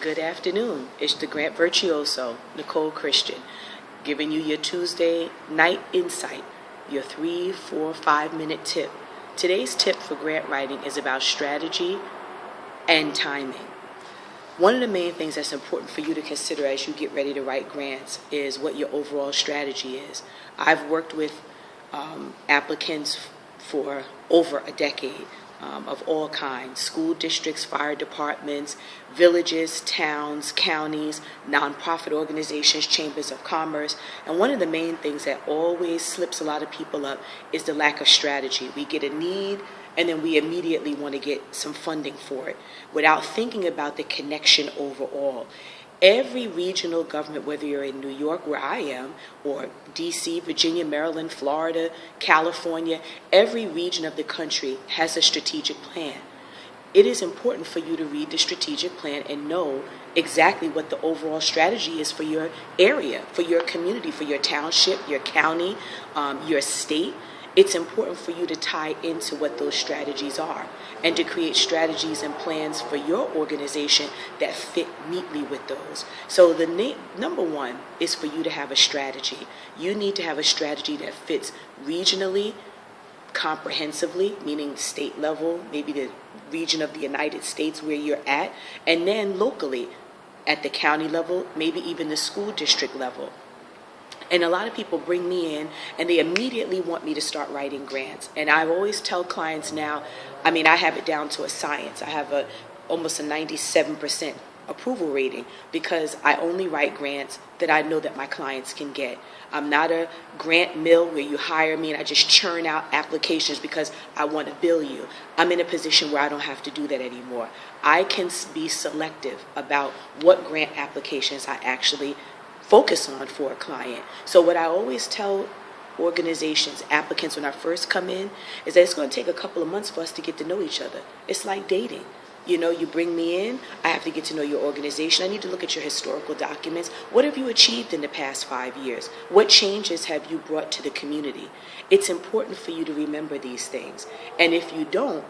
Good afternoon. It's the Grant Virtuoso, Nicole Christian, giving you your Tuesday night insight, your 3, 4, 5-minute tip. Today's tip for grant writing is about strategy and timing. One of the main things that's important for you to consider as you get ready to write grants is what your overall strategy is. I've worked with applicants for over a decade. Of all kinds, school districts, fire departments, villages, towns, counties, nonprofit organizations, chambers of commerce. And one of the main things that always slips a lot of people up is the lack of strategy. We get a need and then we immediately want to get some funding for it without thinking about the connection overall. Every regional government, whether you're in New York, where I am, or D.C., Virginia, Maryland, Florida, California, every region of the country has a strategic plan. It is important for you to read the strategic plan and know exactly what the overall strategy is for your area, for your community, for your township, your county, your state. It's important for you to tie into what those strategies are and to create strategies and plans for your organization that fit neatly with those. So the number one is for you to have a strategy. You need to have a strategy that fits regionally, comprehensively, meaning state level, maybe the region of the United States where you're at, and then locally at the county level, maybe even the school district level. And a lot of people bring me in and they immediately want me to start writing grants. And I always tell clients now, I have it down to a science. I have almost a 97% approval rating because I only write grants that I know that my clients can get. I'm not a grant mill where you hire me and I just churn out applications because I want to bill you. I'm in a position where I don't have to do that anymore. I can be selective about what grant applications I actually focus on for a client. So what I always tell organizations, applicants when I first come in, is that it's going to take a couple of months for us to get to know each other. It's like dating. You bring me in, I have to get to know your organization. I need to look at your historical documents. What have you achieved in the past 5 years? What changes have you brought to the community? It's important for you to remember these things. And if you don't,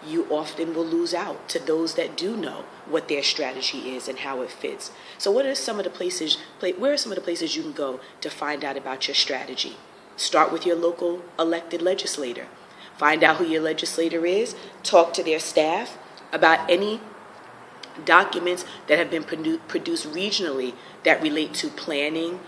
you often will lose out to those that do know what their strategy is and how it fits. So where are some of the places you can go to find out about your strategy? Start with your local elected legislator. Find out who your legislator is. Talk to their staff about any documents that have been produced regionally that relate to planning,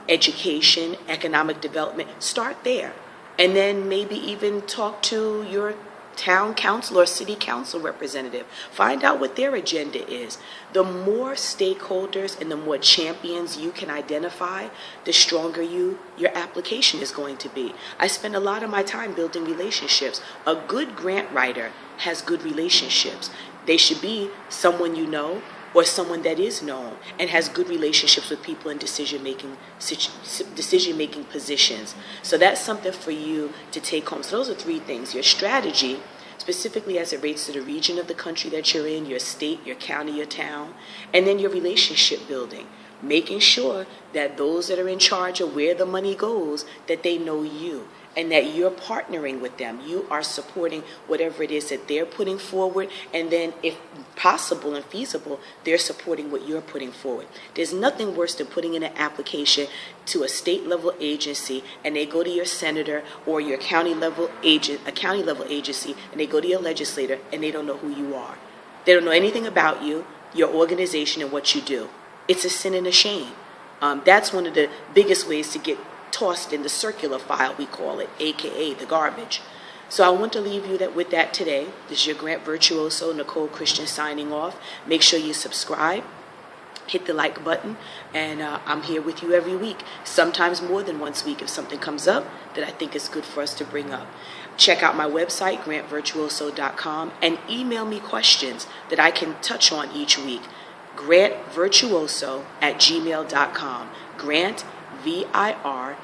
education, economic development. Start there. And then maybe even talk to your town council or city council representative. Find out what their agenda is. The more stakeholders and the more champions you can identify, the stronger your application is going to be. I spend a lot of my time building relationships. A good grant writer has good relationships. They should be someone you know or someone that is known and has good relationships with people in decision-making positions. So that's something for you to take home. So those are 3 things. Your strategy, specifically as it relates to the region of the country that you're in, your state, your county, your town, and then your relationship building. Making sure that those that are in charge of where the money goes, that they know you and that you're partnering with them. You are supporting whatever it is that they're putting forward, and then if possible and feasible, they're supporting what you're putting forward. There's nothing worse than putting in an application to a state level agency and they go to your senator or your county level agency, and they go to your legislator and they don't know who you are. They don't know anything about you, your organization, and what you do. It's a sin and a shame. That's one of the biggest ways to get tossed in the circular file, we call it, aka the garbage. So I want to leave you with that today. This is your Grant Virtuoso, Nicole Christian, signing off. Make sure you subscribe, hit the like button, and I'm here with you every week, sometimes more than once a week if something comes up that I think is good for us to bring up. Check out my website, grantvirtuoso.com, and email me questions that I can touch on each week. grantvirtuoso@gmail.com. Grant, VIRTUOSO,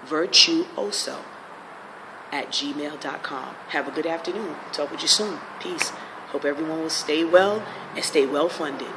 virtuoso @gmail.com. Have a good afternoon. Talk with you soon. Peace. Hope everyone will stay well and stay well funded.